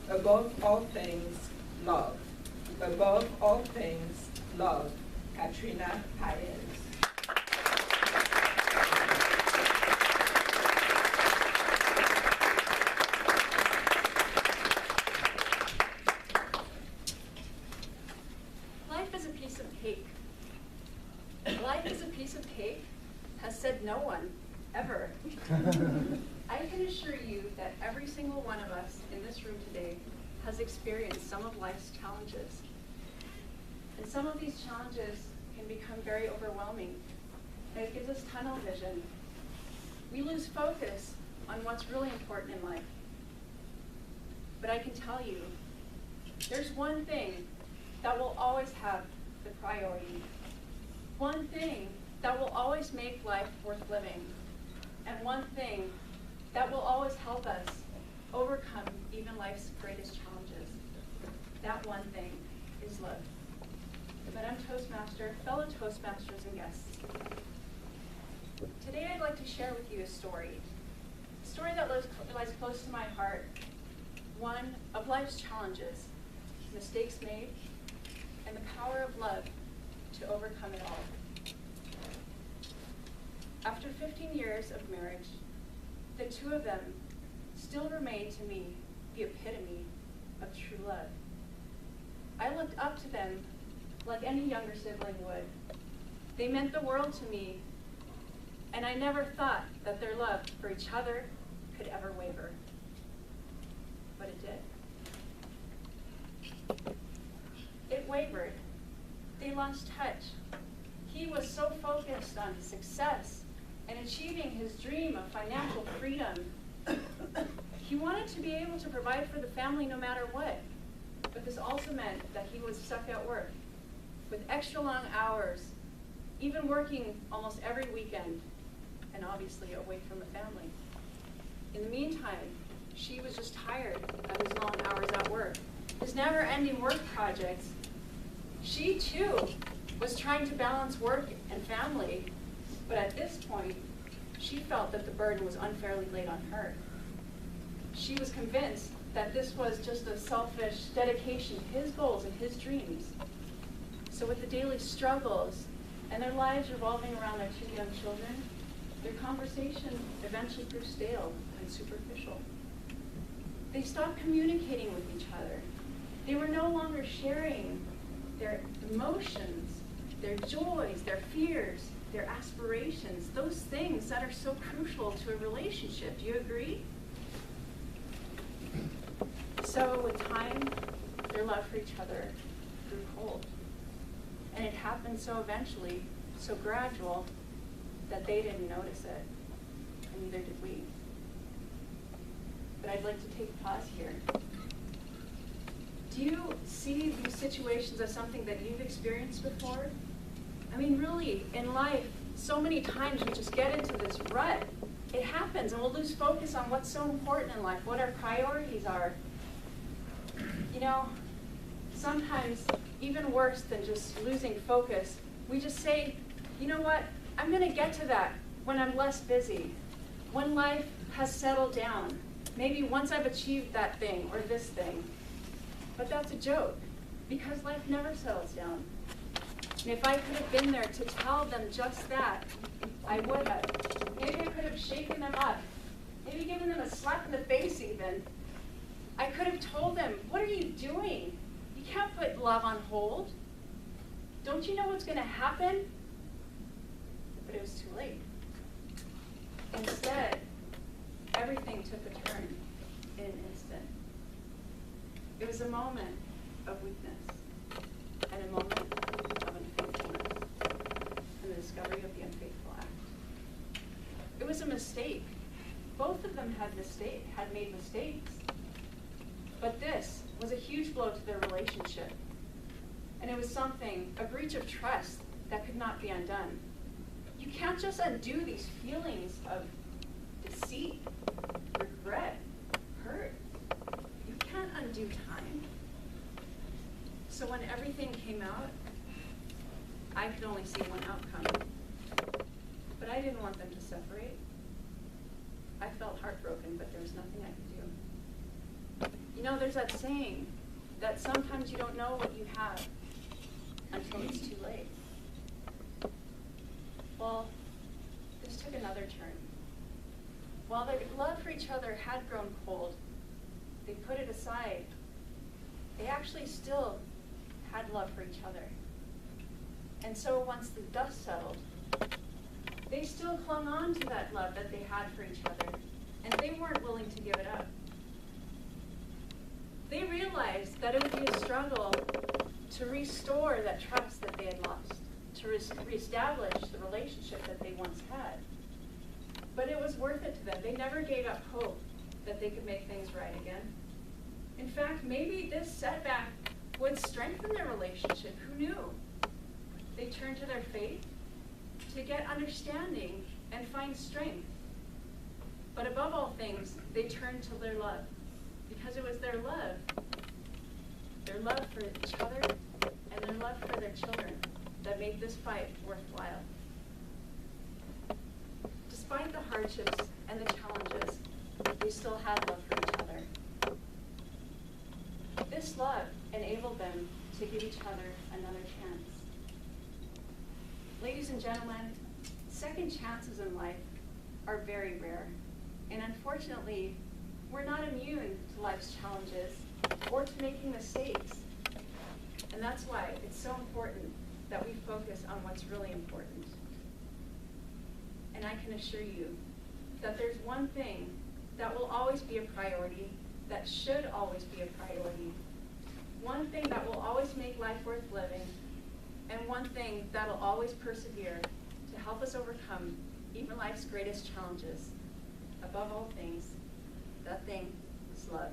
Above all things, love. Above all things, love. Catrina Paez. Life is a piece of cake. Life is a piece of cake has said no one, ever. I can assure you that every single one of us in this room today has experienced some of life's challenges. And some of these challenges can become very overwhelming. And it gives us tunnel vision. We lose focus on what's really important in life. But I can tell you, there's one thing that will always have the priority. One thing that will always make life worth living. And one thing that will always help us overcome even life's greatest challenges. That one thing is love. Madam Toastmaster, fellow Toastmasters and guests. Today I'd like to share with you a story that lies close to my heart, one of life's challenges, mistakes made, and the power of love to overcome it all. After 15 years of marriage, the two of them still remain to me the epitome of true love. I looked up to them like any younger sibling would. They meant the world to me, and I never thought that their love for each other could ever waver. But it did. It wavered. They lost touch. He was so focused on success and achieving his dream of financial freedom. He wanted to be able to provide for the family no matter what. But this also meant that he was stuck at work with extra long hours, even working almost every weekend, and obviously away from the family. In the meantime, she was just tired of his long hours at work, his never-ending work projects. She, too, was trying to balance work and family, but at this point, she felt that the burden was unfairly laid on her. She was convinced that this was just a selfish dedication to his goals and his dreams. So with the daily struggles and their lives revolving around their two young children, their conversation eventually grew stale and superficial. They stopped communicating with each other. They were no longer sharing their emotions, their joys, their fears, their aspirations, those things that are so crucial to a relationship. Do you agree? So with time, their love for each other grew cold. And it happened so eventually, so gradual, that they didn't notice it, and neither did we. But I'd like to take a pause here. Do you see these situations as something that you've experienced before? I mean, really, in life, so many times we just get into this rut. It happens, and we'll lose focus on what's so important in life, what our priorities are. You know, sometimes, even worse than just losing focus, we just say, you know what, I'm going to get to that when I'm less busy, when life has settled down, maybe once I've achieved that thing or this thing. But that's a joke, because life never settles down. And if I could have been there to tell them just that, I would have. Maybe I could have shaken them up, maybe given them a slap in the face even. I could have told them, what are you doing? You can't put love on hold. Don't you know what's going to happen? But it was too late. Instead, everything took a turn in an instant. It was a moment of weakness and a moment of unfaithfulness and the discovery of the unfaithful act. It was a mistake. Both of them had made mistakes. But this was a huge blow to their relationship. And it was something, a breach of trust that could not be undone. You can't just undo these feelings of deceit, regret, hurt. You can't undo time. So when everything came out, I could only see one outcome. But I didn't want them to separate. I felt heartbroken, but there was nothing I could do. You know, there's that saying that sometimes you don't know what you have until it's too late. Well, this took another turn. While their love for each other had grown cold, they put it aside. They actually still had love for each other. And so once the dust settled, they still clung on to that love that they had for each other, and they weren't willing to give it up. They realized that it would be a struggle to restore that trust that they had lost, to reestablish the relationship that they once had. But it was worth it to them. They never gave up hope that they could make things right again. In fact, maybe this setback would strengthen their relationship. Who knew? They turned to their faith to get understanding and find strength. But above all things, they turned to their love, because it was their love for each other and their love for their children, that made this fight worthwhile. Despite the hardships and the challenges, they still had love for each other. This love enabled them to give each other another chance. Ladies and gentlemen, second chances in life are very rare. And unfortunately, we're not immune to life's challenges or to making mistakes. And that's why it's so important that we focus on what's really important. And I can assure you that there's one thing that will always be a priority, that should always be a priority, one thing that will always make life worth living, and one thing that will always persevere to help us overcome even life's greatest challenges. Above all things, that thing is love.